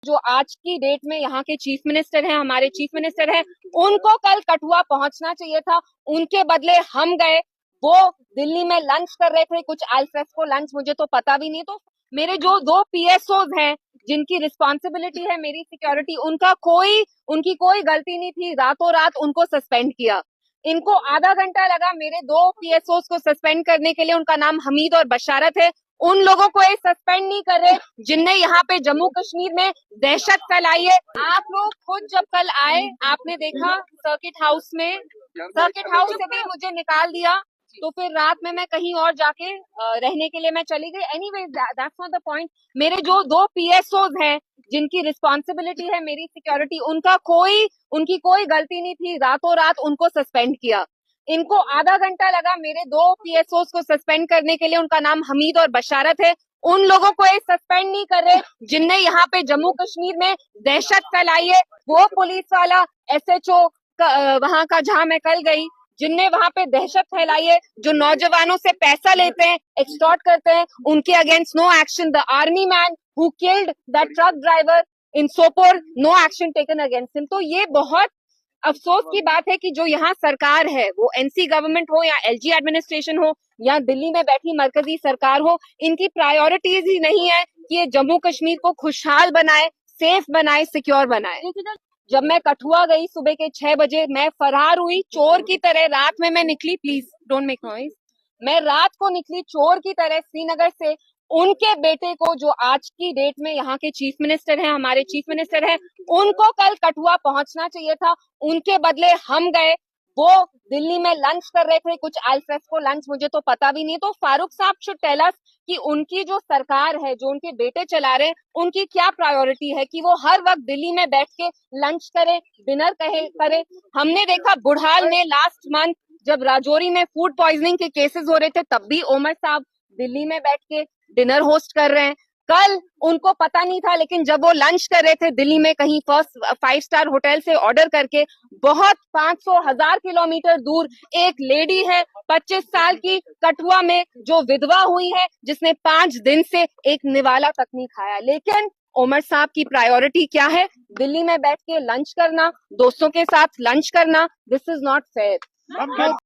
जो आज की डेट में यहाँ के चीफ मिनिस्टर हैं, हमारे चीफ मिनिस्टर हैं, उनको कल कठुआ पहुंचना चाहिए था। उनके बदले हम गए। वो दिल्ली में लंच कर रहे थे, कुछ अल्फ्रेस्को लंच, मुझे तो पता भी नहीं। तो मेरे जो दो पीएसओज हैं जिनकी रिस्पॉन्सिबिलिटी है मेरी सिक्योरिटी, उनकी कोई गलती नहीं थी। रातों रात उनको सस्पेंड किया। इनको आधा घंटा लगा मेरे दो पीएसओज को सस्पेंड करने के लिए। उनका नाम हमीद और बशारत है। उन लोगों को ये सस्पेंड नहीं कर रहे जिनने यहाँ पे जम्मू कश्मीर में दहशत फैलाई है। आप लोग खुद जब कल आए, आपने देखा सर्किट हाउस से भी मुझे निकाल दिया। तो फिर रात में मैं कहीं और जाके रहने के लिए मैं चली गई। Anyway, that's not the point. मेरे जो दो पीएसओज हैं जिनकी रिस्पॉन्सिबिलिटी है मेरी सिक्योरिटी, उनकी कोई गलती नहीं थी। रातों रात उनको सस्पेंड किया। इनको आधा घंटा लगा मेरे दो पीएसओ को सस्पेंड करने के लिए। उनका नाम हमीद और बशारत है। उन लोगों को ये सस्पेंड नहीं कर रहे जिनने यहाँ पे जम्मू कश्मीर में दहशत फैलाई है। वो पुलिस वाला एसएचओ वहां का, जहां मैं कल गई, जिनने वहां पे दहशत फैलाई है, जो नौजवानों से पैसा लेते हैं, एक्सटॉर्ट करते हैं, उनके against no action. The army man who killed that truck driver in Sopore, no action taken against him. तो ये बहुत अफसोस की बात है कि जो यहाँ सरकार है, वो एनसी गवर्नमेंट हो या एलजी एडमिनिस्ट्रेशन हो या दिल्ली में बैठी मरकजी सरकार हो, इनकी प्रायोरिटीज ही नहीं है कि ये जम्मू कश्मीर को खुशहाल बनाए, सेफ बनाए, सिक्योर बनाए। जब मैं कठुआ गई सुबह के 6 बजे, मैं फरार हुई चोर की तरह। रात में मैं निकली, प्लीज डोंट मेक नॉइज। मैं रात को निकली चोर की तरह श्रीनगर से। उनके बेटे को, जो आज की डेट में यहाँ के चीफ मिनिस्टर हैं, हमारे चीफ मिनिस्टर हैं, उनको कल कठुआ पहुंचना चाहिए था। उनके बदले हम गए। वो दिल्ली में लंच कर रहे थे, कुछ अल्फ्रेस्को लंच, मुझे तो पता भी नहीं। तो फारूक साहब शुड टेल अस कि उनकी जो सरकार है, जो उनके बेटे चला रहे हैं, उनकी क्या प्रायोरिटी है कि वो हर वक्त दिल्ली में बैठ के लंच करे, डिनर करे। हमने देखा बुढ़ाल ने लास्ट मंथ जब राजौरी में फूड पॉइजनिंग के केसेस हो रहे थे, तब भी ओमर साहब दिल्ली में बैठ के डिनर होस्ट कर रहे हैं। कल उनको पता नहीं था, लेकिन जब वो लंच कर रहे थे दिल्ली में कहीं 5 स्टार होटल से ऑर्डर करके, बहुत 500,000 किलोमीटर दूर एक लेडी है 25 साल की, कठुआ में, जो विधवा हुई है, जिसने 5 दिन से एक निवाला तक नहीं खाया। लेकिन ओमर साहब की प्रायोरिटी क्या है? दिल्ली में बैठ के लंच करना, दोस्तों के साथ लंच करना। This is not fair.